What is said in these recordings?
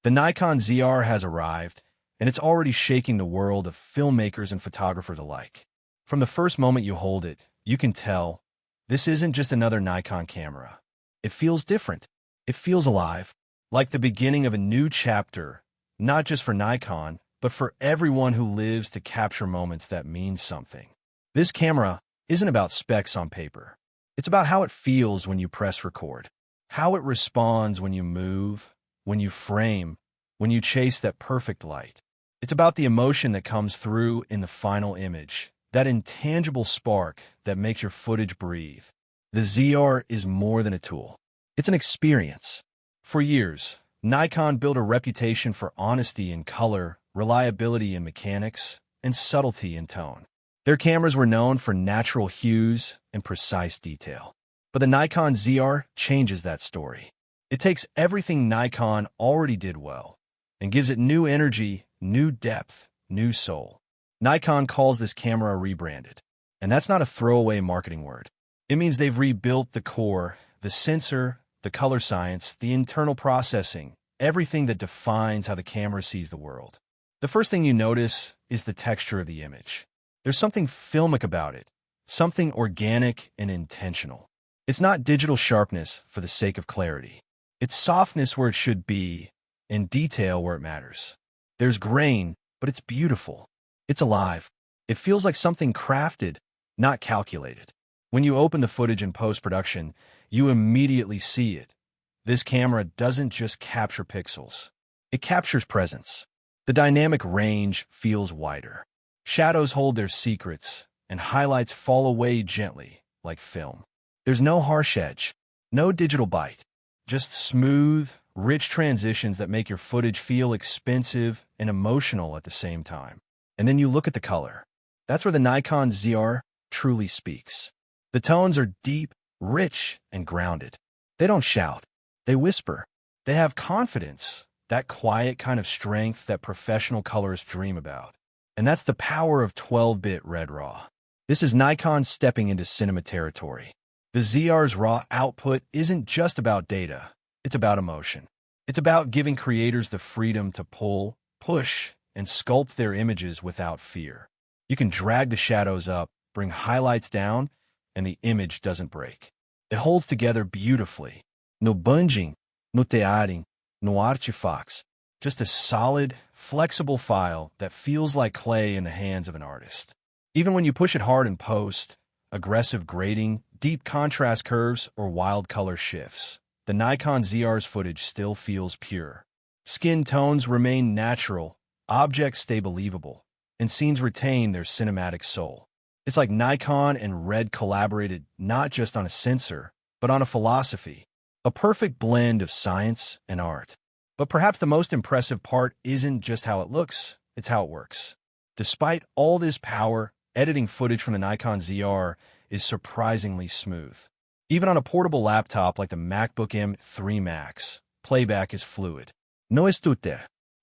The Nikon ZR has arrived, and it's already shaking the world of filmmakers and photographers alike. From the first moment you hold it, you can tell this isn't just another Nikon camera. It feels different. It feels alive, like the beginning of a new chapter, not just for Nikon, but for everyone who lives to capture moments that mean something. This camera isn't about specs on paper. It's about how it feels when you press record, how it responds when you move, when you frame, when you chase that perfect light. It's about the emotion that comes through in the final image, that intangible spark that makes your footage breathe. The ZR is more than a tool. It's an experience. For years, Nikon built a reputation for honesty in color, reliability in mechanics, and subtlety in tone. Their cameras were known for natural hues and precise detail. But the Nikon ZR changes that story. It takes everything Nikon already did well and gives it new energy, new depth, new soul. Nikon calls this camera rebranded. And that's not a throwaway marketing word. It means they've rebuilt the core, the sensor, the color science, the internal processing, everything that defines how the camera sees the world. The first thing you notice is the texture of the image. There's something filmic about it, something organic and intentional. It's not digital sharpness for the sake of clarity. It's softness where it should be, and detail where it matters. There's grain, but it's beautiful. It's alive. It feels like something crafted, not calculated. When you open the footage in post-production, you immediately see it. This camera doesn't just capture pixels. It captures presence. The dynamic range feels wider. Shadows hold their secrets, and highlights fall away gently, like film. There's no harsh edge, no digital bite, just smooth, rich transitions that make your footage feel expensive and emotional at the same time. And then you look at the color. That's where the Nikon ZR truly speaks. The tones are deep, rich, and grounded. They don't shout. They whisper. They have confidence, that quiet kind of strength that professional colorists dream about. And that's the power of 12-bit Red RAW. This is Nikon stepping into cinema territory. The ZR's raw output isn't just about data. It's about emotion. It's about giving creators the freedom to pull, push, and sculpt their images without fear. You can drag the shadows up, bring highlights down, and the image doesn't break. It holds together beautifully. No bunging, no tearing, no artifacts. Just a solid, flexible file that feels like clay in the hands of an artist. Even when you push it hard in post, aggressive grading, deep contrast curves, or wild color shifts, the Nikon ZR's footage still feels pure. Skin tones remain natural, objects stay believable, and scenes retain their cinematic soul. It's like Nikon and RED collaborated not just on a sensor, but on a philosophy, a perfect blend of science and art. But perhaps the most impressive part isn't just how it looks, it's how it works. Despite all this power, editing footage from the Nikon ZR is surprisingly smooth. Even on a portable laptop like the MacBook M3 Max, playback is fluid. No estute,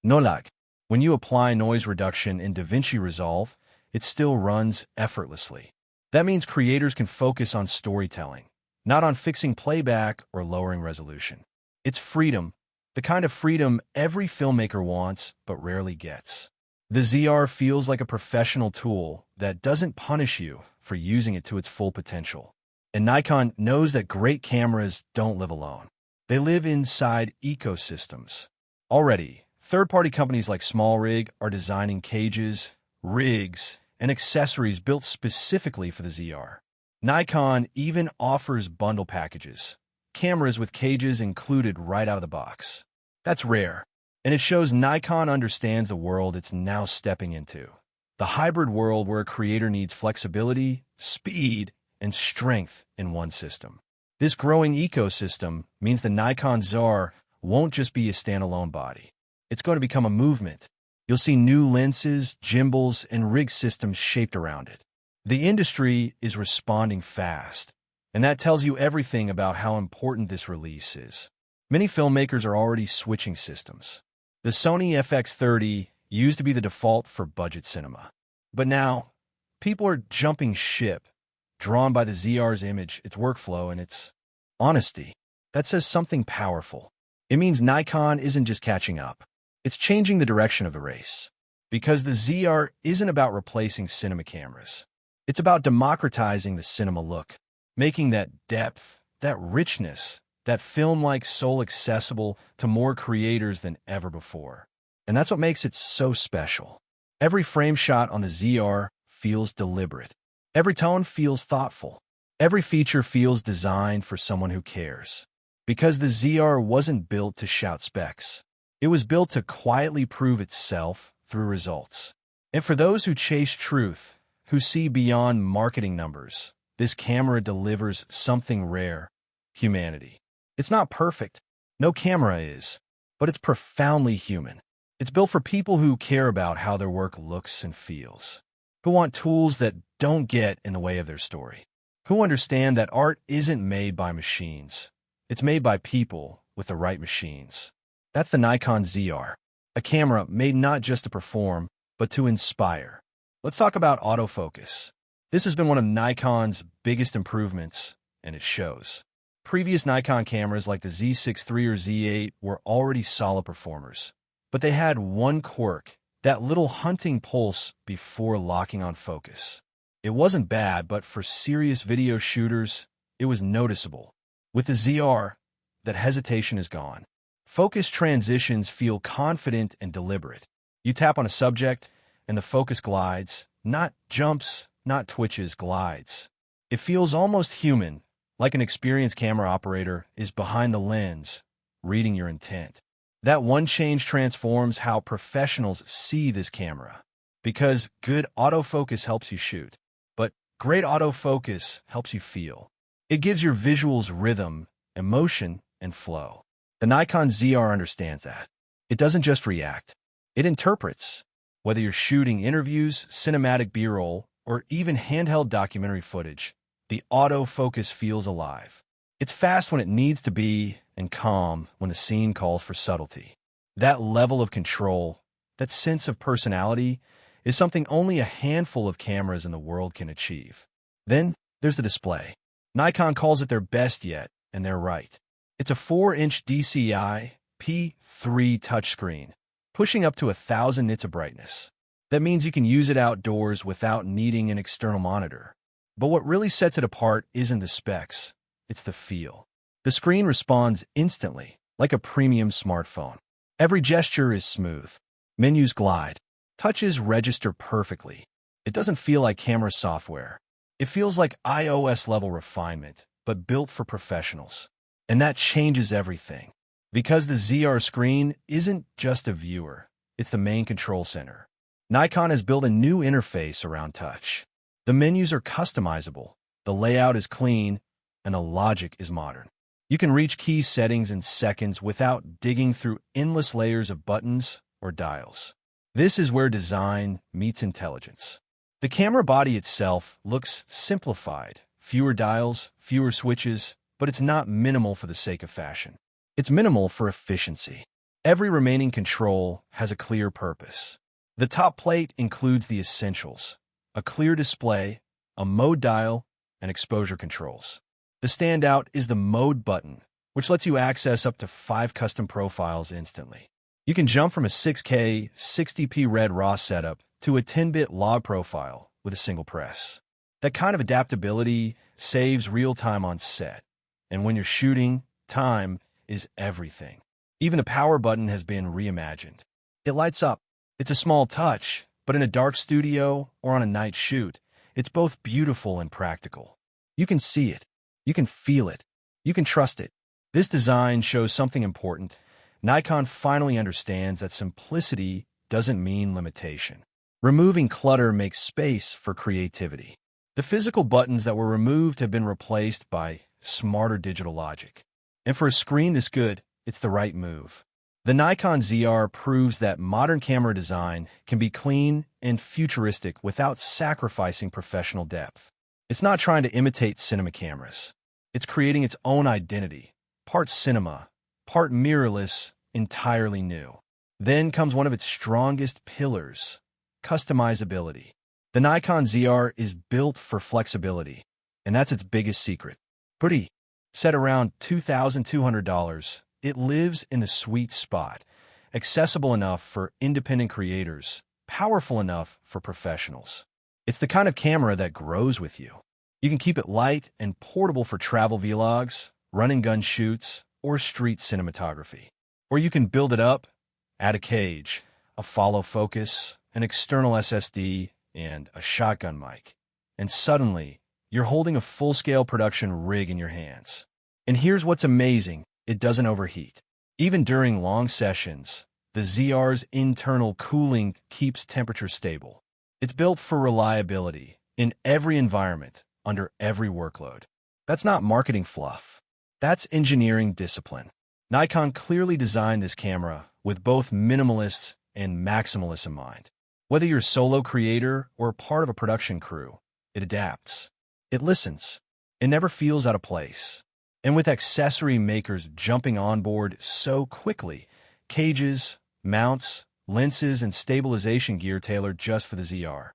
no lag. When you apply noise reduction in DaVinci Resolve, it still runs effortlessly. That means creators can focus on storytelling, not on fixing playback or lowering resolution. It's freedom, the kind of freedom every filmmaker wants but rarely gets. The ZR feels like a professional tool that doesn't punish you for using it to its full potential. And Nikon knows that great cameras don't live alone. They live inside ecosystems. Already, third-party companies like SmallRig are designing cages, rigs, and accessories built specifically for the ZR. Nikon even offers bundle packages, cameras with cages included right out of the box. That's rare, and it shows Nikon understands the world it's now stepping into. The hybrid world where a creator needs flexibility, speed, and strength in one system. This growing ecosystem means the Nikon ZR won't just be a standalone body. It's going to become a movement. You'll see new lenses, gimbals, and rig systems shaped around it. The industry is responding fast, and that tells you everything about how important this release is. Many filmmakers are already switching systems. The Sony FX30 used to be the default for budget cinema. But now, people are jumping ship, drawn by the ZR's image, its workflow, and its honesty. That says something powerful. It means Nikon isn't just catching up. It's changing the direction of the race. Because the ZR isn't about replacing cinema cameras. It's about democratizing the cinema look, making that depth, that richness, that film-like soul accessible to more creators than ever before. And that's what makes it so special. Every frame shot on the ZR feels deliberate. Every tone feels thoughtful. Every feature feels designed for someone who cares. Because the ZR wasn't built to shout specs. It was built to quietly prove itself through results. And for those who chase truth, who see beyond marketing numbers, this camera delivers something rare: humanity. It's not perfect. No camera is. But it's profoundly human. It's built for people who care about how their work looks and feels, who want tools that don't get in the way of their story, who understand that art isn't made by machines. It's made by people with the right machines. That's the Nikon ZR, a camera made not just to perform, but to inspire. Let's talk about autofocus. This has been one of Nikon's biggest improvements, and it shows. Previous Nikon cameras like the Z6 III or Z8 were already solid performers, but they had one quirk: that little hunting pulse before locking on focus. It wasn't bad, but for serious video shooters, it was noticeable. With the ZR, that hesitation is gone. Focus transitions feel confident and deliberate. You tap on a subject, and the focus glides, not jumps, not twitches, glides. It feels almost human, like an experienced camera operator is behind the lens, reading your intent. That one change transforms how professionals see this camera. Because good autofocus helps you shoot, but great autofocus helps you feel. It gives your visuals rhythm, emotion, and flow. The Nikon ZR understands that. It doesn't just react. It interprets. Whether you're shooting interviews, cinematic B-roll, or even handheld documentary footage, the autofocus feels alive. It's fast when it needs to be, and calm when the scene calls for subtlety. That level of control, that sense of personality, is something only a handful of cameras in the world can achieve. Then, there's the display. Nikon calls it their best yet, and they're right. It's a 4-inch DCI P3 touchscreen, pushing up to 1,000 nits of brightness. That means you can use it outdoors without needing an external monitor. But what really sets it apart isn't the specs, it's the feel. The screen responds instantly, like a premium smartphone. Every gesture is smooth. Menus glide. Touches register perfectly. It doesn't feel like camera software. It feels like iOS-level refinement, but built for professionals. And that changes everything. Because the ZR screen isn't just a viewer, it's the main control center. Nikon has built a new interface around touch. The menus are customizable, the layout is clean, and the logic is modern. You can reach key settings in seconds without digging through endless layers of buttons or dials. This is where design meets intelligence. The camera body itself looks simplified. Fewer dials, fewer switches, but it's not minimal for the sake of fashion. It's minimal for efficiency. Every remaining control has a clear purpose. The top plate includes the essentials: a clear display, a mode dial, and exposure controls. The standout is the mode button, which lets you access up to 5 custom profiles instantly. You can jump from a 6K 60p RED RAW setup to a 10-bit log profile with a single press. That kind of adaptability saves real time on set. And when you're shooting, time is everything. Even the power button has been reimagined. It lights up. It's a small touch, but in a dark studio or on a night shoot, it's both beautiful and practical. You can see it. You can feel it. You can trust it. This design shows something important. Nikon finally understands that simplicity doesn't mean limitation. Removing clutter makes space for creativity. The physical buttons that were removed have been replaced by smarter digital logic. And for a screen this good, it's the right move. The Nikon ZR proves that modern camera design can be clean and futuristic without sacrificing professional depth. It's not trying to imitate cinema cameras. It's creating its own identity, part cinema, part mirrorless, entirely new. Then comes one of its strongest pillars: customizability. The Nikon ZR is built for flexibility, and that's its biggest secret. Pretty. Set around $2,200, it lives in the sweet spot, accessible enough for independent creators, powerful enough for professionals. It's the kind of camera that grows with you. You can keep it light and portable for travel vlogs, run-and-gun shoots, or street cinematography. Or you can build it up, add a cage, a follow focus, an external SSD, and a shotgun mic. And suddenly, you're holding a full-scale production rig in your hands. And here's what's amazing, it doesn't overheat. Even during long sessions, the ZR's internal cooling keeps temperature stable. It's built for reliability in every environment, under every workload. That's not marketing fluff. That's engineering discipline. Nikon clearly designed this camera with both minimalists and maximalists in mind. Whether you're a solo creator or part of a production crew, it adapts. It listens. It never feels out of place. And with accessory makers jumping on board so quickly, cages, mounts, lenses, and stabilization gear tailored just for the ZR,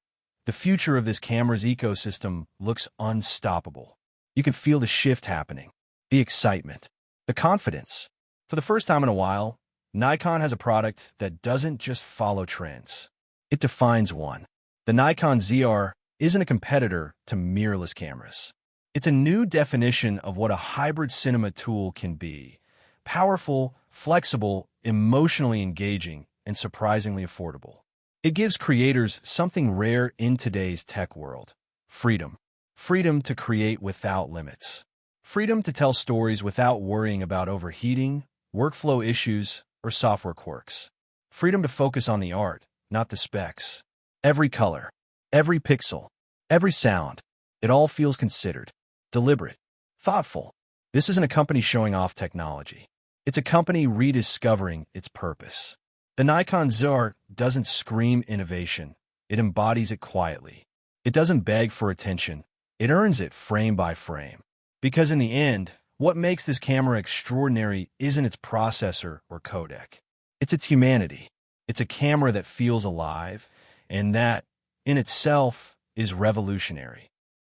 the future of this camera's ecosystem looks unstoppable. You can feel the shift happening, the excitement, the confidence. For the first time in a while, Nikon has a product that doesn't just follow trends. It defines one. The Nikon ZR isn't a competitor to mirrorless cameras. It's a new definition of what a hybrid cinema tool can be: powerful, flexible, emotionally engaging, and surprisingly affordable. It gives creators something rare in today's tech world: freedom. Freedom to create without limits. Freedom to tell stories without worrying about overheating, workflow issues, or software quirks. Freedom to focus on the art, not the specs. Every color, every pixel, every sound, it all feels considered, deliberate, thoughtful. This isn't a company showing off technology. It's a company rediscovering its purpose. The Nikon ZR doesn't scream innovation. It embodies it quietly. It doesn't beg for attention. It earns it frame by frame. Because in the end, what makes this camera extraordinary isn't its processor or codec. It's its humanity. It's a camera that feels alive, and that, in itself, is revolutionary.